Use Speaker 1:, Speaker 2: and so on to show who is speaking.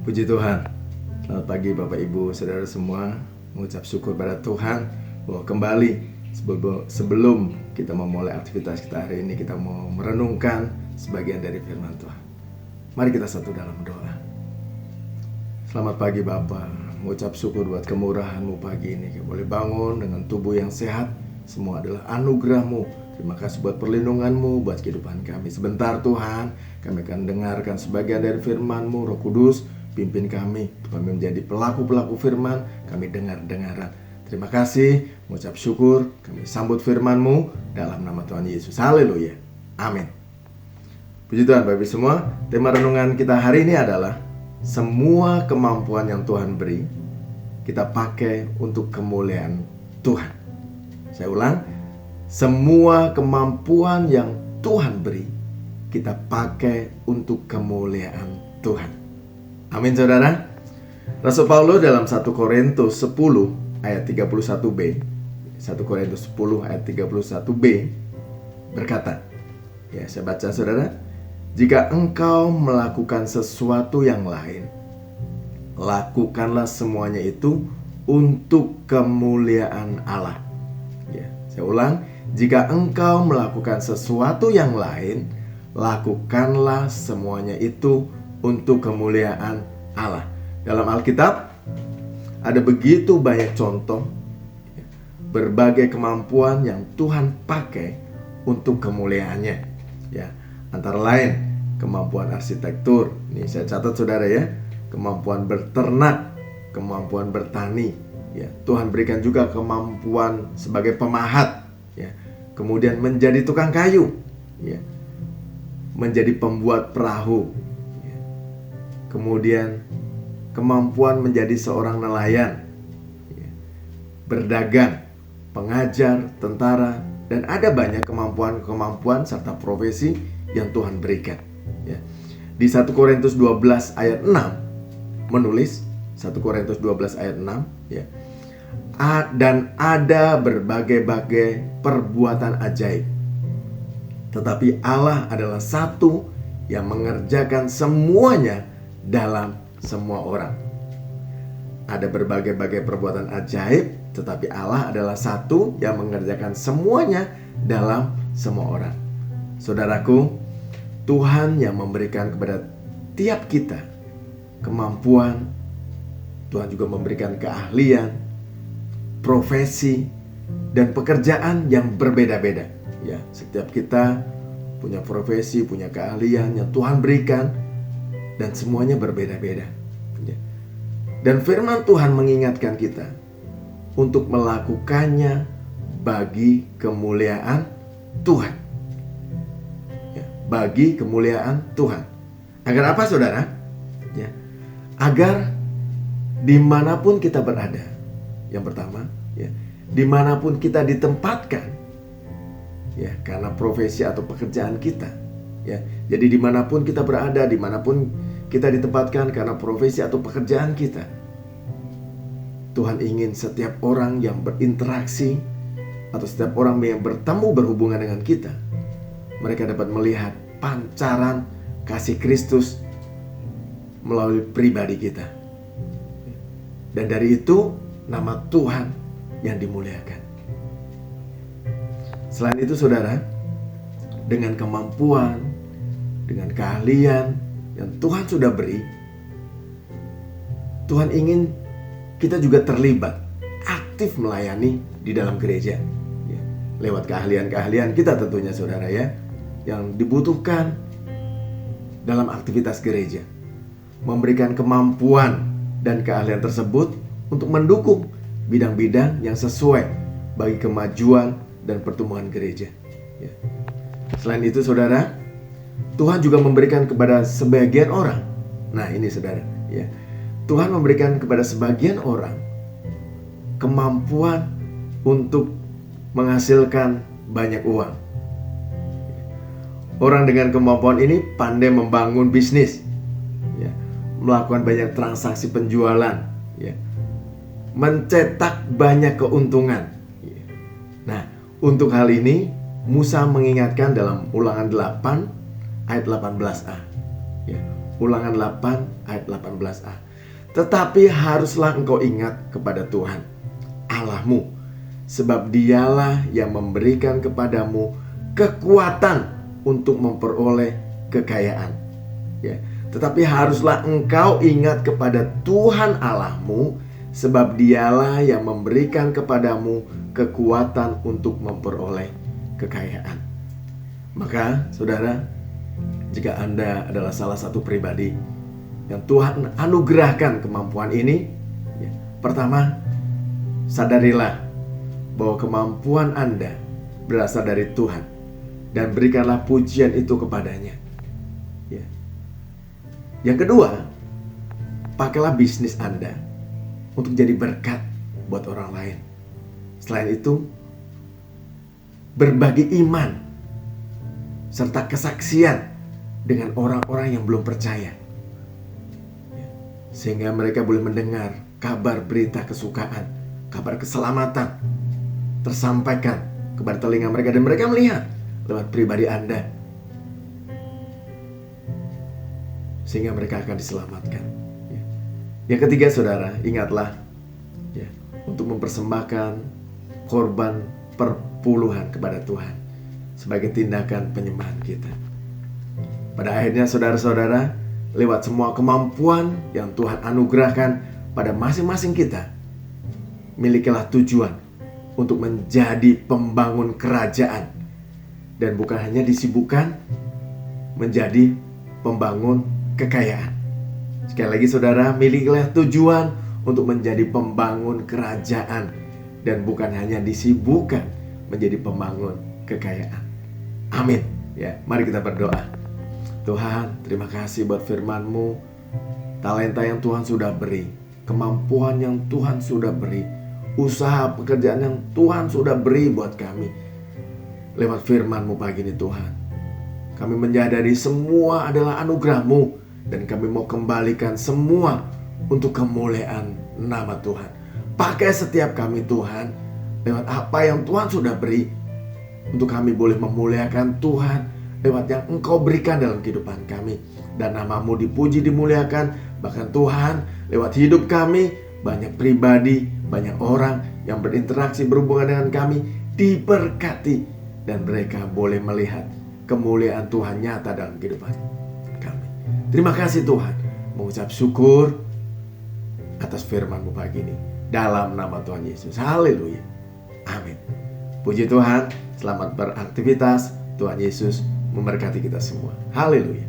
Speaker 1: Puji Tuhan. Selamat pagi Bapak Ibu Saudara semua. Mengucap syukur pada Tuhan bahwa kembali sebelum kita memulai aktivitas kita hari ini, kita mau merenungkan sebagian dari firman Tuhan. Mari kita satu dalam doa. Selamat pagi Bapak. Mengucap syukur buat kemurahan-Mu pagi ini. Kita boleh bangun dengan tubuh yang sehat. Semua adalah anugerah-Mu. Terima kasih buat perlindungan-Mu, buat kehidupan kami. Sebentar Tuhan, kami akan dengarkan sebagian dari firman-Mu. Roh Kudus, pimpin kami menjadi pelaku-pelaku firman. Kami dengar-dengaran. Terima kasih, mengucap syukur. Kami sambut firman-Mu dalam nama Tuhan Yesus. Haleluya. Amin. Puji Tuhan Bapak Ibu semua. Tema renungan kita hari ini adalah semua kemampuan yang Tuhan beri, kita pakai untuk kemuliaan Tuhan. Saya ulang, semua kemampuan yang Tuhan beri, kita pakai untuk kemuliaan Tuhan. Amin saudara. Rasul Paulus dalam 1 Korintus 10 ayat 31b, 1 Korintus 10 ayat 31b berkata, ya saya baca saudara, jika engkau melakukan sesuatu yang lain, lakukanlah semuanya itu untuk kemuliaan Allah. Ya, saya ulang, jika engkau melakukan sesuatu yang lain, lakukanlah semuanya itu untuk kemuliaan Allah. Dalam Alkitab ada begitu banyak contoh berbagai kemampuan yang Tuhan pakai untuk kemuliaannya. Ya, antara lain kemampuan arsitektur. Ini saya catat saudara ya. Kemampuan berternak, kemampuan bertani. Ya, Tuhan berikan juga kemampuan sebagai pemahat. Ya, kemudian menjadi tukang kayu. Ya, menjadi pembuat perahu. Ya, kemudian kemampuan menjadi seorang nelayan. Ya, berdagang, pengajar, tentara, dan ada banyak kemampuan-kemampuan serta profesi yang Tuhan berikan. Ya. Di 1 Korintus 12 ayat 6 menulis, 1 Korintus 12 ayat 6 ya. Dan ada berbagai-bagai perbuatan ajaib, tetapi Allah adalah satu yang mengerjakan semuanya dalam semua orang. Ada berbagai-bagai perbuatan ajaib, tetapi Allah adalah satu yang mengerjakan semuanya dalam semua orang. Saudaraku, Tuhan yang memberikan kepada tiap kita kemampuan, Tuhan juga memberikan keahlian, profesi, dan pekerjaan yang berbeda-beda. Ya, setiap kita punya profesi, punya keahlian yang Tuhan berikan, dan semuanya berbeda-beda. Ya. Dan firman Tuhan mengingatkan kita untuk melakukannya bagi kemuliaan Tuhan. Ya, bagi kemuliaan Tuhan. Agar apa saudara? Ya, agar dimanapun kita berada, yang pertama, ya, dimanapun kita ditempatkan, ya, karena profesi atau pekerjaan kita, ya, jadi dimanapun kita berada, dimanapun kita ditempatkan karena profesi atau pekerjaan kita, Tuhan ingin setiap orang yang berinteraksi atau setiap orang yang bertemu berhubungan dengan kita, mereka dapat melihat pancaran kasih Kristus melalui pribadi kita. Dan dari itu nama Tuhan yang dimuliakan. Selain itu saudara, dengan kemampuan, dengan keahlian yang Tuhan sudah beri, Tuhan ingin kita juga terlibat, aktif melayani di dalam gereja. Ya, lewat keahlian-keahlian kita tentunya saudara ya, yang dibutuhkan dalam aktivitas gereja. Memberikan kemampuan dan keahlian tersebut untuk mendukung bidang-bidang yang sesuai bagi kemajuan dan pertumbuhan gereja. Ya. Selain itu saudara, Tuhan juga memberikan kepada sebagian orang. Nah ini saudara ya, Tuhan memberikan kepada sebagian orang kemampuan untuk menghasilkan banyak uang. Orang dengan kemampuan ini pandai membangun bisnis, ya, melakukan banyak transaksi penjualan, ya, mencetak banyak keuntungan. Ya. Nah, untuk hal ini Musa mengingatkan dalam Ulangan 8 ayat 18a, ya, Ulangan 8 ayat 18a. Tetapi haruslah engkau ingat kepada Tuhan Allahmu, sebab dialah yang memberikan kepadamu kekuatan untuk memperoleh kekayaan. Ya. Tetapi haruslah engkau ingat kepada Tuhan Allahmu, sebab dialah yang memberikan kepadamu kekuatan untuk memperoleh kekayaan. Maka saudara, jika Anda adalah salah satu pribadi yang Tuhan anugerahkan kemampuan ini, ya, pertama, sadarilah bahwa kemampuan Anda berasal dari Tuhan, dan berikanlah pujian itu kepadanya. Ya. Yang kedua, pakailah bisnis Anda untuk jadi berkat buat orang lain. Selain itu, berbagi iman serta kesaksian dengan orang-orang yang belum percaya, sehingga mereka boleh mendengar kabar berita kesukaan, kabar keselamatan tersampaikan kepada telinga mereka, dan mereka melihat lewat pribadi Anda, sehingga mereka akan diselamatkan. Yang ketiga, saudara, ingatlah ya, untuk mempersembahkan korban perpuluhan kepada Tuhan sebagai tindakan penyembahan kita. Pada akhirnya, saudara-saudara, lewat semua kemampuan yang Tuhan anugerahkan pada masing-masing kita, milikilah tujuan untuk menjadi pembangun kerajaan, dan bukan hanya disibukkan menjadi pembangun kekayaan. Sekali lagi saudara, milikilah tujuan untuk menjadi pembangun kerajaan, dan bukan hanya disibukkan menjadi pembangun kekayaan. Amin. Ya, mari kita berdoa. Tuhan, terima kasih buat firman-Mu, talenta yang Tuhan sudah beri, kemampuan yang Tuhan sudah beri, usaha pekerjaan yang Tuhan sudah beri buat kami. Lewat firman-Mu pagi ini Tuhan, kami menyadari semua adalah anugerah-Mu, dan kami mau kembalikan semua untuk kemuliaan nama Tuhan. Pakai setiap kami Tuhan, lewat apa yang Tuhan sudah beri, untuk kami boleh memuliakan Tuhan lewat yang Engkau berikan dalam kehidupan kami, dan nama-Mu dipuji, dimuliakan. Bahkan Tuhan, lewat hidup kami, banyak pribadi, banyak orang yang berinteraksi, berhubungan dengan kami, diberkati, dan mereka boleh melihat kemuliaan Tuhan nyata dalam kehidupan kami. Terima kasih Tuhan, mengucap syukur atas firman-Mu pagi ini, dalam nama Tuhan Yesus. Haleluya. Amin. Puji Tuhan, selamat beraktivitas. Tuhan Yesus memberkati kita semua. Haleluya.